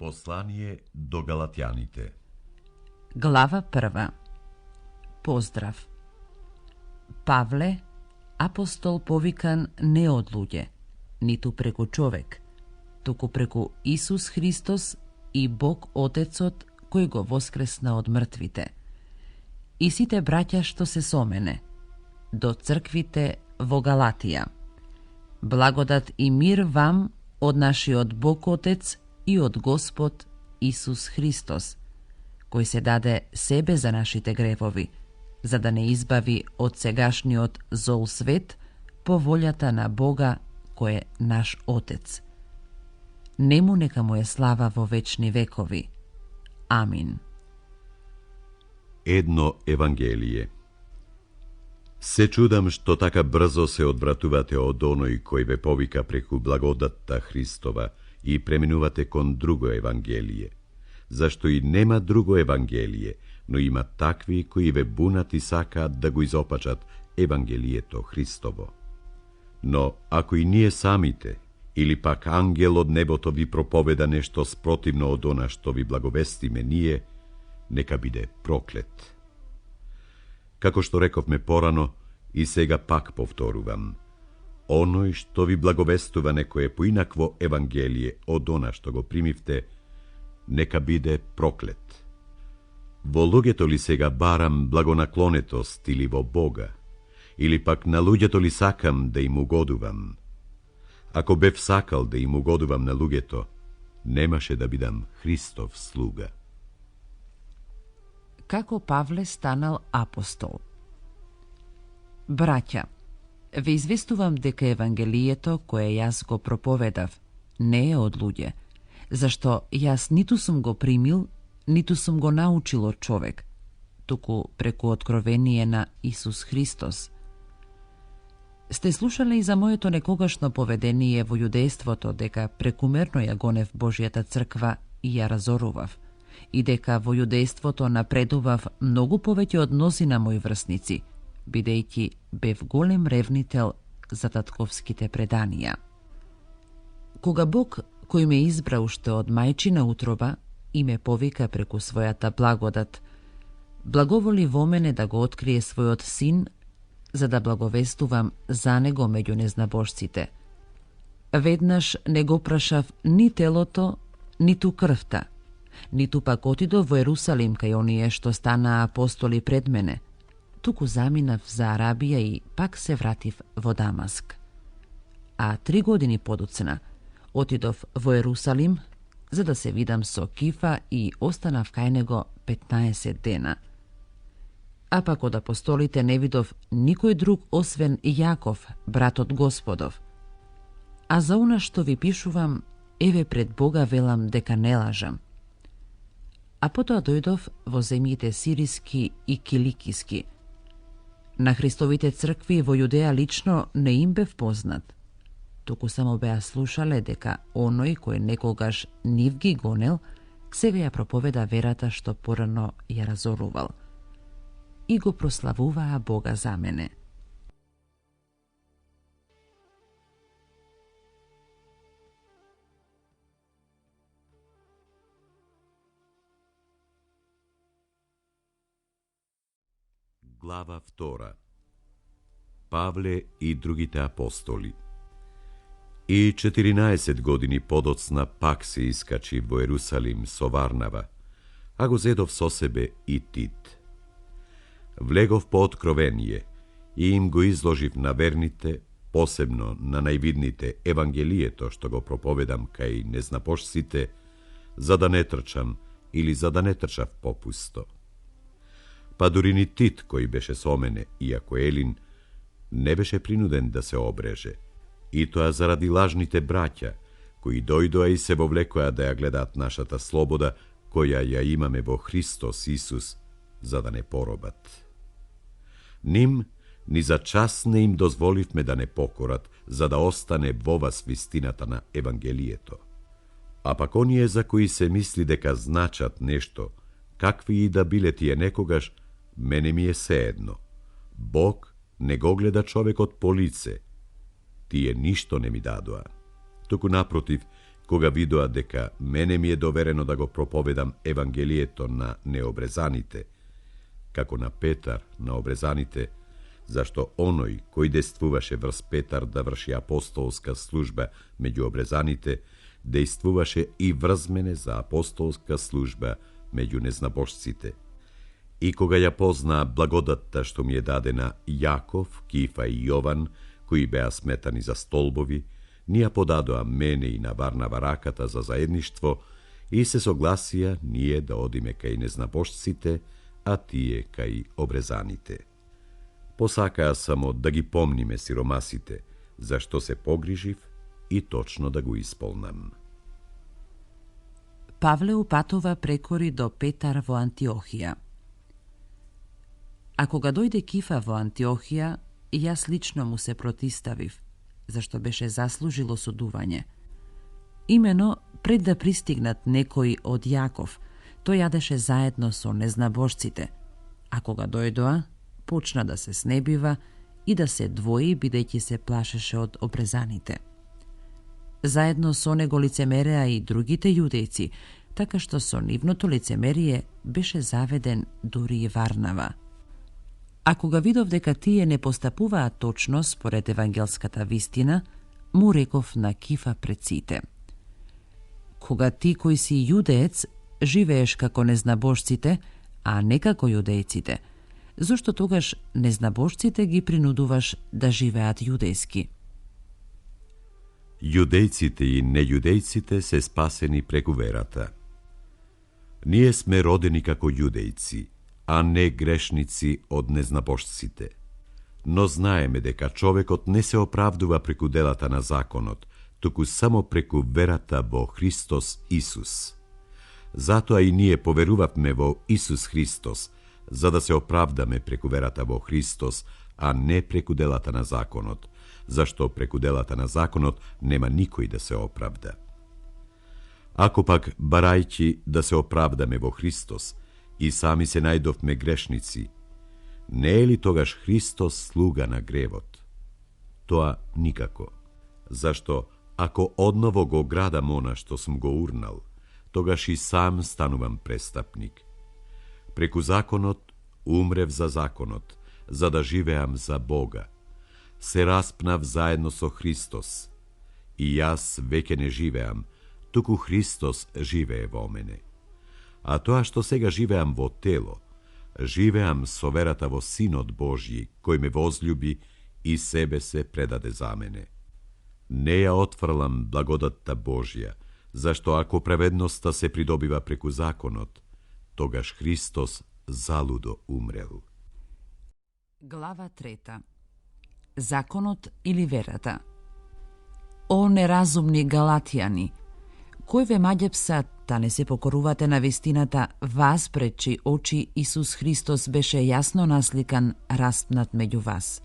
Послание до Галатјаните. Глава 1. Поздрав. Павле, апостол повикан не од луѓе, ниту преку човек, туку преку Исус Христос и Бог Отецот кој го воскресна од мртвите. И сите браќа што се со мене, до црквите во Галатија. Благодат и мир вам од нашиот Бог Отец и од Господ Исус Христос, кој се даде себе за нашите гревови, за да не избави од сегашниот зол свет по волјата на Бога кој е наш Отец. Нему нека му е слава во вечни векови. Амин. Едно Евангелие. Се чудам што така брзо се одвратувате од оној кој ве повика преку благодатта Христова и преминувате кон друго Евангелие. Зашто и нема друго Евангелие, но има такви кои ве бунат и сакаат да го изопачат Евангелието Христово. Но ако и ние самите, или пак ангел од небото ви проповеда нешто спротивно од она што ви благовестиме ние, нека биде проклет. Како што рековме порано, и сега пак повторувам, оној што ви благовестува некое поинакво Евангелие од она што го примивте, нека биде проклет. Во луѓето ли сега барам благонаклонетост или во Бога, или пак на луѓето ли сакам да им угодувам? Ако бев сакал да им угодувам на луѓето, немаше да бидам Христов слуга. Како Павле станал апостол? Браќа, ве известувам дека Евангелието кое јас го проповедав не е од луѓе, зашто јас ниту сум го примил, ниту сум го научил од човек, туку преку откровение на Исус Христос. Сте слушале и за моето некогашно поведение во јудејството, дека прекумерно ја гонев Божјата црква и ја разорував, и дека во јудејството напредував многу повеќе од мнозина мои врсници, бидејќи бев голем ревнител за татковските преданија. Кога Бог, кој ме избра уште од мајчина утроба и ме повика преку својата благодат, благоволи во мене да го открие својот син, за да благовестувам за него меѓу незнабожците. Веднаш не го прашав ни телото, ниту крвта, ниту пак отидов во Ерусалим кај оние што станаа апостоли пред мене, туку заминав за Арабија и пак се вратив во Дамаск. А 3 години подоцна отидов во Ерусалим за да се видам со Кифа и останав кај него 15 дена. А пак од апостолите не видов никој друг освен Јаков, братот Господов. А за она што ви пишувам, еве пред Бога велам дека не лажам. А потоа дојдов во земјите Сириски и Киликиски. На Христовите цркви во Јудеја лично не им бев познат, туку само беа слушале дека оној кој некогаш нив ги гонел, сега ја проповеда верата што порано ја разорувал. И го прославуваа Бога за мене. Глава 2. Павле и другите апостоли. И 14 години подоцна пак се искачи во Ерусалим со Варнава, а го зедов со себе и Тит. Влегов по откровение и им го изложив на верните, посебно на највидните Евангелието што го проповедам кај незнапошците, за да не трчам или за да не трчав попусто. Па дури ни Тит, кој беше со мене, иако Елин, не беше принуден да се обреже, и тоа заради лажните браќа, кои дојдоа и се вовлекоа да ја гледаат нашата слобода, која ја имаме во Христос Исус, за да не поробат. Ним, ни за час не им дозволивме да не покорат, за да остане во вас вистината на Евангелието. А пак оние за кои се мисли дека значат нешто, какви и да биле тие некогаш, мене ми е сеедно. Бог не го гледа човекот по лице. Тие ништо не ми дадоа. Туку напротив, кога видоа дека мене ми е доверено да го проповедам Евангелието на необрезаните, како на Петар на обрезаните, зашто оној кој действуваше врз Петар да врши апостолска служба меѓу обрезаните, действуваше и врз мене за апостолска служба меѓу незнабожците. И кога ја познаа благодатта што ми е дадена Јаков, Кифа и Јован, кои беа сметани за столбови, ни ја подадоа мене и на Варнава раката за заедништво и се согласија ние да одиме кај незнабожците, а тие кај обрезаните. Посакаа само да ги помниме сиромасите, зашто се погрижив и точно да го исполнам. Павле упатува прекори до Петар во Антиохија. А кога дојде Кифа во Антиохија, јас лично му се протиставив, зашто беше заслужило судување. Имено, пред да пристигнат некои од Јаков, тој јадеше заедно со незнабожците, а кога дојдоа, почна да се снебива и да се двои, бидејќи се плашеше од обрезаните. Заедно со него лицемереа и другите јудејци, така што со нивното лицемерие беше заведен дури и Варнава. А кога видов дека тие не постапуваат точно според евангелската вистина, му реков на Кифа пред сите: кога ти кој си јудеец живееш како незнабожците, а не како јудејците, зошто тогаш незнабожците ги принудуваш да живеат јудејски? Јудејците и нејудејците се спасени преку верата. Ние сме родени како јудејци, а не грешници од незнабожците. Но знаеме дека човекот не се оправдува преку делата на законот, туку само преку верата во Христос Исус. Затоа и ние поверувавме во Исус Христос, за да се оправдаме преку верата во Христос, а не преку делата на законот, зашто преку делата на законот нема никој да се оправда. Ако пак, барајќи да се оправдаме во Христос, и сами се најдовме грешници, не е ли тогаш Христос слуга на гревот? Тоа никако. Зашто, ако одново го градам она што сум го урнал, тогаш и сам станувам престапник. Преку законот умрев за законот, за да живеам за Бога. Се распнав заедно со Христос. И јас веќе не живеам, туку Христос живее во мене. А тоа што сега живеам во тело, живеам со верата во Синот Божји, кој ме возлюби и себе се предаде за мене. Не ја отфрлам благодатта Божја, зашто ако праведноста се придобива преку законот, тогаш Христос залудо умрел. Глава 3. Законот или верата? О неразумни галатјани, кој ве маѓепса да не се покорувате на вистината, вас пред чии очи Исус Христос беше јасно насликан, распнат меѓу вас.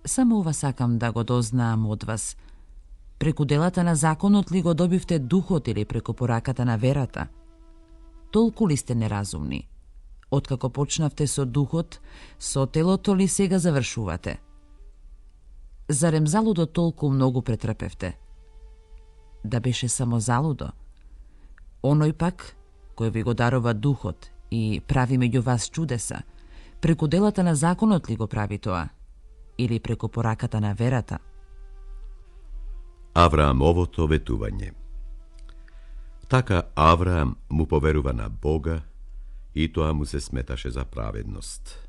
Само ова сакам да го дознаам од вас. Преку делата на законот ли го добивте духот или преку пораката на верата? Толку ли сте неразумни? Откако почнавте со духот, со телото ли сега завршувате? Зарем залудо толку многу претрпевте? Да беше само залудо? Оној пак, кој ви го дарува духот и прави меѓу вас чудеса, преку делата на законот ли го прави тоа? Или преку пораката на верата? Авраамовото ветување. Така Авраам му поверува на Бога и тоа му се сметаше за праведност.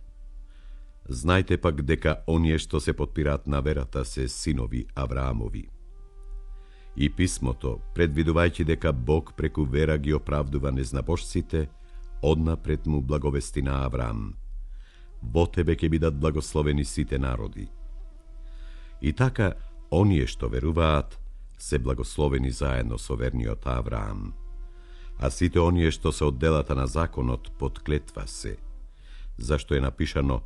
Знајте пак дека оние што се потпираат на верата се синови Авраамови. И писмото, предвидувајќи дека Бог преку вера ги оправдува незнабожците, однапред му благовести на Авраам: во тебе ќе бидат благословени сите народи. И така, оние што веруваат, се благословени заедно со верниот Авраам. А сите оние што се од делата на законот под клетва се, зашто е напишано: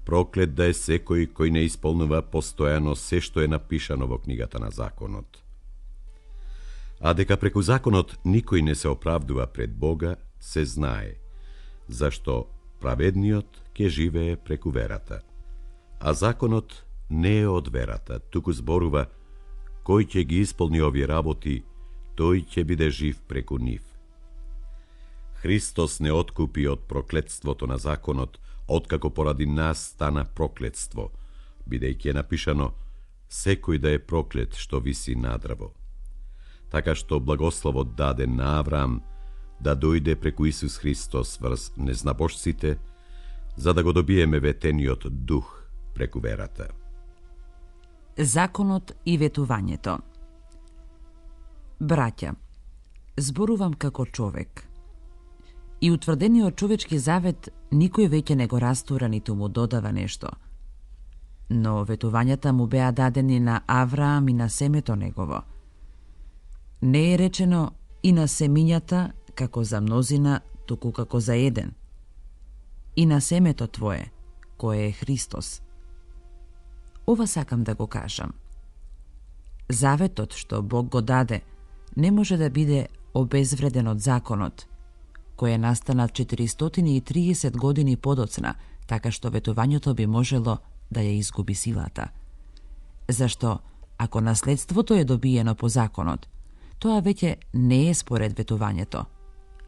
проклет да е секој кој не исполнува постојано се што е напишано во книгата на законот. А дека преку законот никој не се оправдува пред Бога, се знае, зашто праведниот ќе живее преку верата. А законот не е од верата, туку зборува: кој ќе ги исполни овие работи, тој ќе биде жив преку нив. Христос не откупи од проклетството на законот, откако поради нас стана проклетство, бидејќи е напишано секој да е проклет што виси на дрво. Така што благословот даде на Авраам да дојде преку Исус Христос врз незнабожците, за да го добиеме ветениот дух преку верата. Законот и ветувањето. Браќа, зборувам како човек. И утврдениот човечки завет никој веќе не го растура ниту му додава нешто. Но ветувањата му беа дадени на Авраам и на семето негово. Не е речено и на семињата како за мнозина, туку како за еден. И на семето твое, кое е Христос. Ова сакам да го кажам. Заветот што Бог го даде не може да биде обезвреден од законот, кој е настанат 430 години подоцна, така што ветувањето би можело да ја изгуби силата. Зашто, ако наследството е добиено по законот, тоа веќе не е според ветувањето,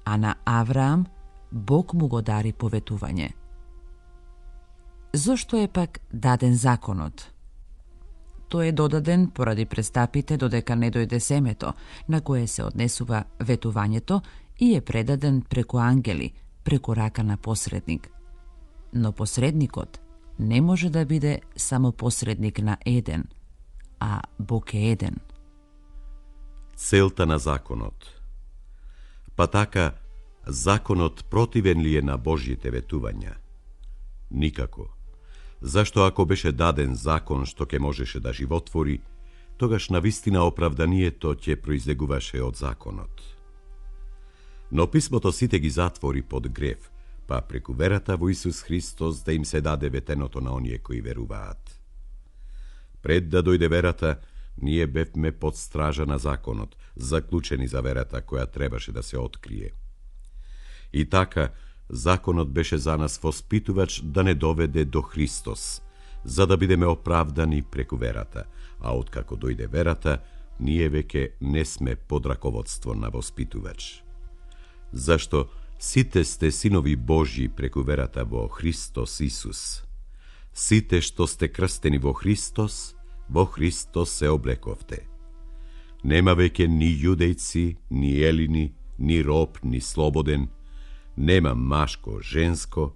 а на Авраам Бог му го дари по ветување. Зошто е пак даден законот? Тој е додаден поради престапите додека не дојде семето, на кое се однесува ветувањето и е предаден преку ангели, преку рака на посредник. Но посредникот не може да биде само посредник на еден, а Бог е еден. Целта на законот. Па така, законот противен ли е на Божјите ветувања? Никако. Зашто ако беше даден закон што ќе можеше да животвори, тогаш навистина оправданието ќе произлегуваше од законот. Но писмото сите ги затвори под грев, па преку верата во Исус Христос да им се даде ветеното на оние кои веруваат. Пред да дојде верата, ние бевме под стража на законот, заклучени за верата која требаше да се открие. И така, законот беше за нас воспитувач да не доведе до Христос, за да бидеме оправдани преку верата, а откако дојде верата, ние веќе не сме под раководство на воспитувач. Зашто сите сте синови Божји преку верата во Христос Исус. Сите што сте крстени во Христос се облековте. Нема веќе ни јудејци, ни елини, ни роб, ни слободен, нема машко, женско,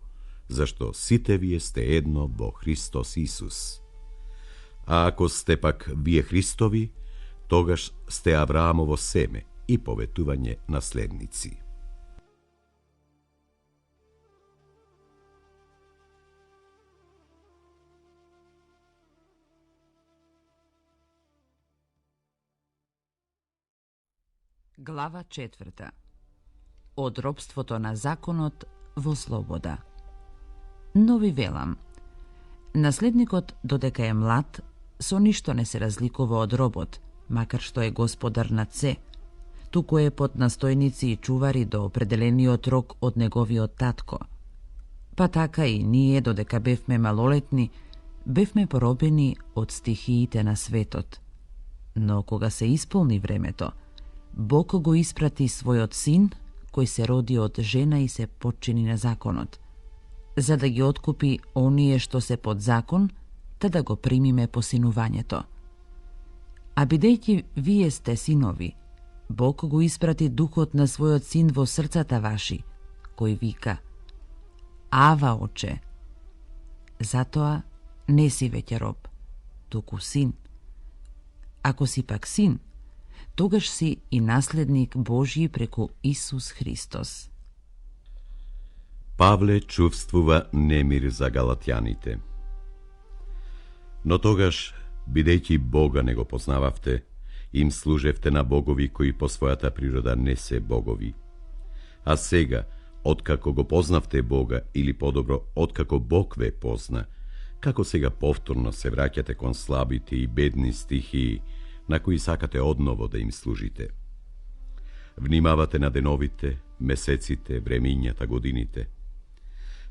зашто сите вие сте едно во Христос Исус. А ако сте пак вие Христови, тогаш сте Авраамово семе и по ветување наследници. Глава 4. Од робството на законот во слобода. Но ви велам, наследникот додека е млад, со ништо не се разликува од робот, макар што е господар над се, туку е под настојници и чувари до определениот рок од неговиот татко. Па така и ние, додека бевме малолетни, бевме поробени од стихиите на светот. Но кога се исполни времето, Бог го испрати својот син, кој се роди од жена и се подчини на законот, за да ги откупи оние што се под закон, та да го примиме по синувањето. А бидејќи вие сте синови, Бог го испрати духот на својот син во срцата ваши, кој вика: Ава, оче! Затоа не си веќе роб, туку син. Ако си пак син, тогаш си и наследник Божји преку Исус Христос. Павле чувствува немир за галатјаните. Но тогаш, бидејќи Бога не го познававте, им служевте на богови кои по својата природа не се богови. А сега, откако го познавте Бога, или подобро, откако Бог ве позна, како сега повторно се враќате кон слабите и бедни стихии, на кои сакате одново да им служите. Внимавате на деновите, месеците, времињата, годините.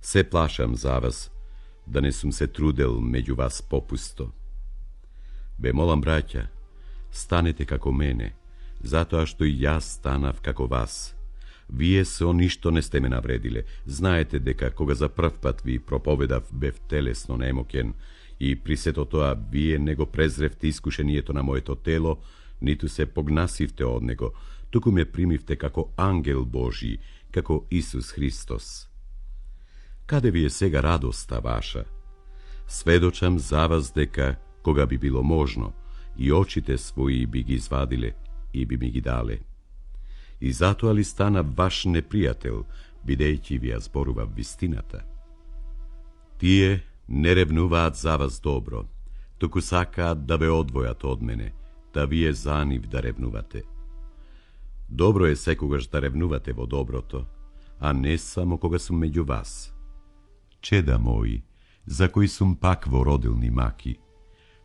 Се плашам за вас, да не сум се трудел меѓу вас попусто. Бе молам, браќа, станете како мене, Затоа што и јас станав како вас. Вие со ништо не сте ме навредиле. Знаете дека кога за прв пат ви проповедав, бев телесно немоќен и при сето тоа вие не го презревте искушението на моето тело, ниту се погнасивте од него, туку ме примивте како ангел Божи, како Исус Христос. Каде ви е сега радоста ваша? Сведочам за вас дека, кога би било можно, и очите своји би ги извадиле и би ми ги дале. И затоа ли стана ваш непријател, бидејќи ви ја зборував вистината? Тие не ревнуваат за вас добро, туку сакаат да ве одвојат од мене, да вие за нив да ревнувате. Добро е секогаш да ревнувате во доброто, а не само кога сум меѓу вас. Чеда мои, за кои сум пак во родилни маки,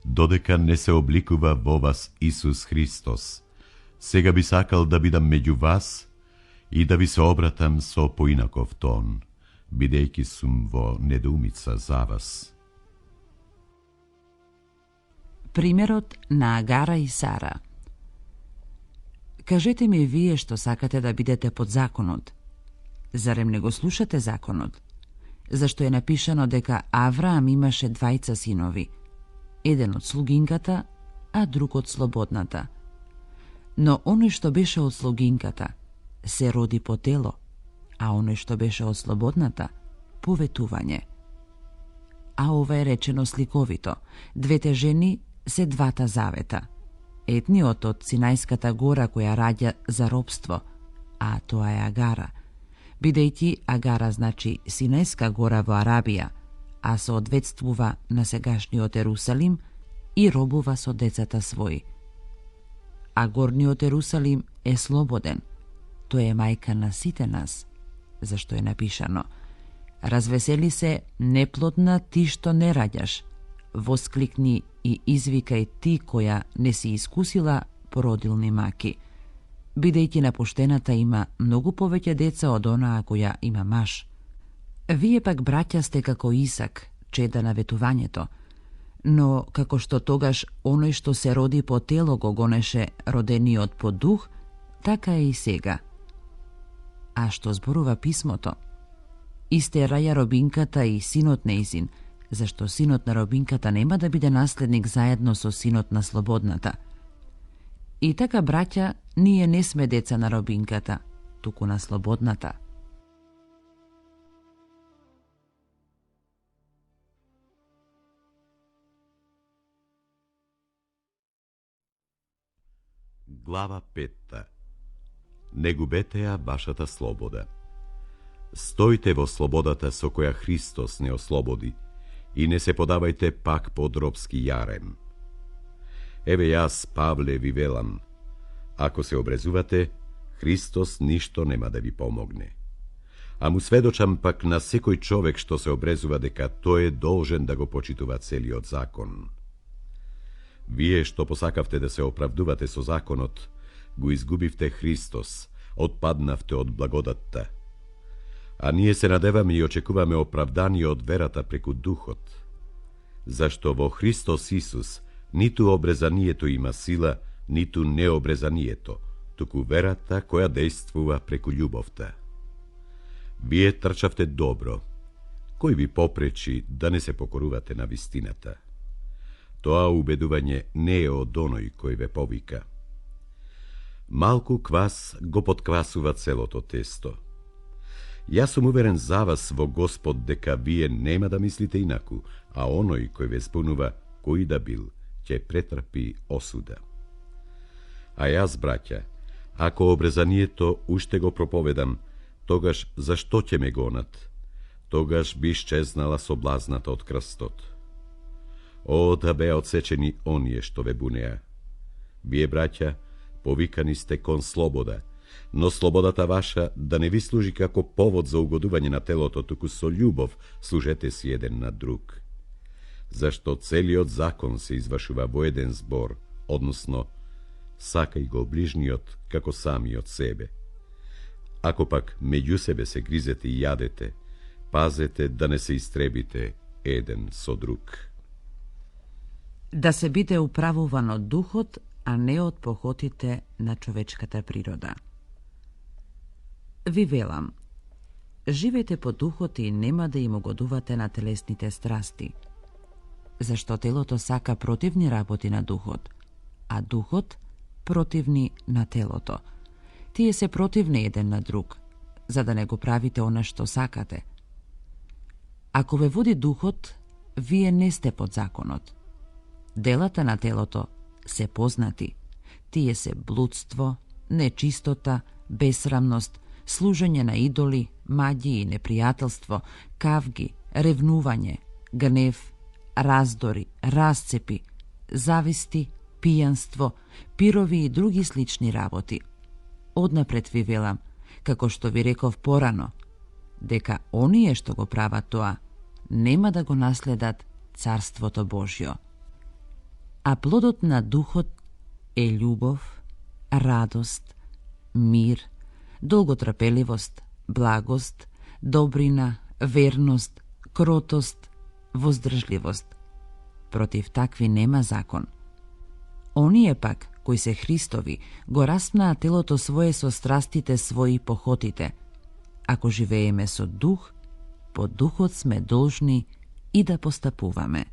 додека не се обликува во вас Исус Христос, сега би сакал да бидам меѓу вас и да ви се обратам со поинаков тон, бидејќи сум во недоумица за вас. Примерот на Агара и Сара. Кажете ми вие што сакате да бидете под законот. Зарем не го слушате законот? Зашто е напишано дека Авраам имаше двајца синови, еден од слугинката, а друг од слободната. Но оној што беше од слугинката се роди по тело, а оној што беше од слободната по ветување. А ова е речено сликовито. Двете жени се двата завета. Едниот од Синајската гора која раѓа за робство, а тоа е Агара, бидејќи Агара значи Синајска гора во Арабија, а соодветствува на сегашниот Ерусалим и робува со децата своји. А горниот Ерусалим е слободен, тој е мајка на сите нас, зашто е напишано: развесели се неплодна ти што не раѓаш, воскликни и извикај ти која не си искусила породилни маки, бидејќи на поштената има многу повеќе деца од онаа која има маж. Вие пак браќа сте како Исак, чеда на ветувањето, но како што тогаш оној што се роди по тело го гонеше родениот по дух, така е и сега. А што зборува писмото? Исте раја робинката и синот нејзин, зашто синот на робинката нема да биде наследник заедно со синот на слободната. И така, браќа, ние не сме деца на робинката, туку на слободната. Глава 5. Не губете ја вашата слобода. Стојте во слободата со која Христос не ослободи и не се подавајте пак под робски јарем. Еве јас, Павле, ви велам, ако се обрезувате, Христос ништо нема да ви помогне. А му сведочам пак на секој човек што се обрезува дека тој е должен да го почитува целиот закон. Вие што посакавте да се оправдувате со законот, го изгубивте Христос, отпаднавте од благодатта. А ние се надеваме и очекуваме оправдание од верата преку Духот. Зашто во Христос Исус ниту обрезанието има сила, ниту необрезанието, туку верата која действува преку љубовта. Вие трчавте добро. Кој ви попречи да не се покорувате на вистината? Тоа убедување не е од оној кој ве повика. Малку квас го подквасува целото тесто. Јас сум уверен за вас во Господ дека вие нема да мислите инаку, а оној кој ве збунува, кој да бил, ќе претрпи осуда. А јас, браќа, ако обрезанието уште го проповедам, тогаш зашто ќе ме гонат? Тогаш би исчезнала соблазната од крстот. О, да беа отсечени оние што ве бунеа. Вие, браќа, повикани сте кон слобода, но слободата ваша да не ви служи како повод за угодување на телото, туку со љубов служете си еден на друг. Зашто целиот закон се извршува во еден збор, односно, сакај го ближниот како самиот себе. Ако пак меѓу себе се гризете и јадете, пазете да не се истребите еден со друг. Да се биде управуван од Духот, а не од похотите на човечката природа. Ви велам, живете по духот и нема да им угодувате на телесните страсти, зашто телото сака противни работи на духот, а духот противни на телото. Тие се противни еден на друг, за да не го правите она што сакате. Ако ве води духот, вие не сте под законот. Делата на телото се познати. Тие се блудство, нечистота, бесрамност, служење на идоли, маѓи и непријателство, кавги, ревнување, гнев, раздори, расцепи, зависти, пијанство, пирови и други слични работи. Однапред ви велам, како што ви реков порано, дека оние што го прават тоа, нема да го наследат Царството Божјо. А плодот на духот е љубов, радост, мир, долготрпеливост, благост, добрина, верност, кротост, воздржливост. Против такви нема закон. Оние пак, кои се Христови, го распнаа телото свое со страстите своји и похотите. Ако живееме со дух, по духот сме должни и да постапуваме.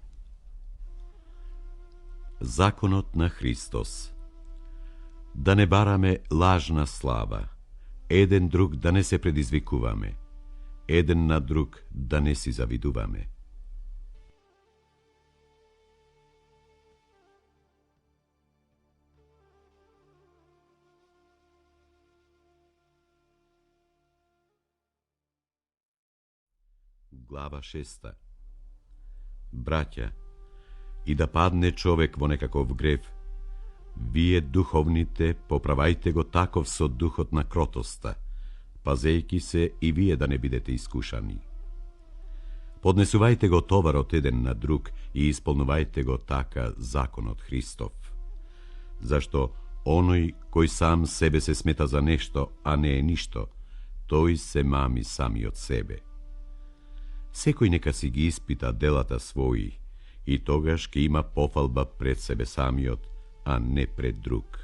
Законот на Христос. Да не бараме лажна слава, еден друг да не се предизвикуваме, еден на друг да не си завидуваме. Глава 6. Браќа, и да падне човек во некаков грев, вие духовните поправајте го таков со духот на кротоста, пазејки се и вие да не бидете искушани. Поднесувајте го товарот еден на друг и исполнувајте го така законот Христов. Зашто оној кој сам себе се смета за нешто, а не е ништо, тој се мами сами од себе. Секој нека си ги испита делата своји и тогаш ќе има пофалба пред себе самиот, а не пред друг.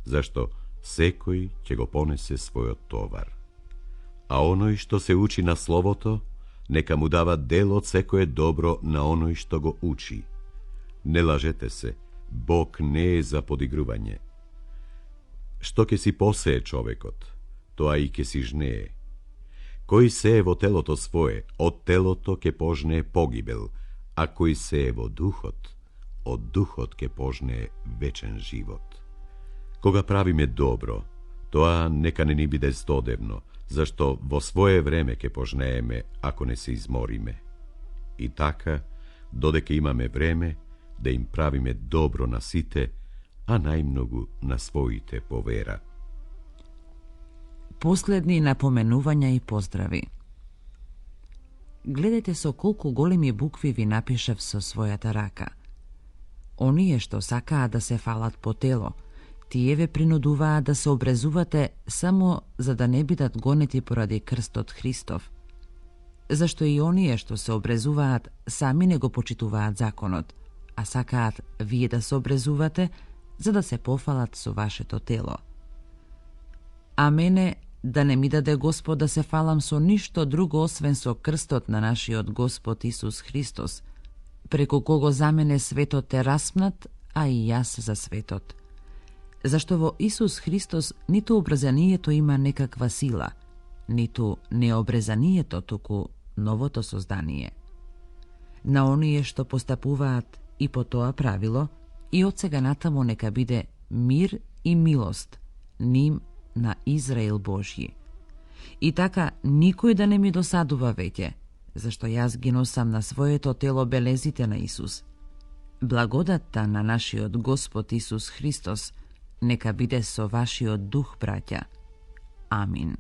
Зашто секој ќе го понесе својот товар. А оној што се учи на Словото, нека му дава дел од секое добро на оној што го учи. Не лажете се, Бог не е за подигрување. Што ќе си посее човекот, тоа и ќе си жнее. Кој сее во телото свое, од телото ќе пожнее погибел, а кој сее во духот, од духот ќе пожнее вечен живот. Кога правиме добро, тоа нека не ни биде здодевно, зашто во свое време ќе пожнееме ако не се измориме. И така, додека имаме време, да им правиме добро на сите, а најмногу на своите по вера. Последни напоменувања и поздрави. Гледайте со колку големи букви ви напишав со својата рака. Оние што сакаат да се фалат по тело, тие ве принудуваат да се обрезувате само за да не бидат гонети поради крстот Христов. Зашто и оние што се обрезуваат сами не го почитуваат законот, а сакаат вие да се обрезувате за да се пофалат со вашето тело. А мене да не ми даде Господ да се фалам со ништо друго освен со крстот на нашиот Господ Исус Христос, преку кого за мене светот е распнат, а и јас за светот. Зашто во Исус Христос ниту обрезанието има некаква сила, ниту необрезанието, туку новото создание. На оние што постапуваат и по тоа правило, и од сега натаму нека биде мир и милост ним на Израил Божји. И така никој да не ми досадува веќе, зашто јас ги носам на своето тело белезите на Исус. Благодатта на нашиот Господ Исус Христос нека биде со вашиот дух, браќа. Амин.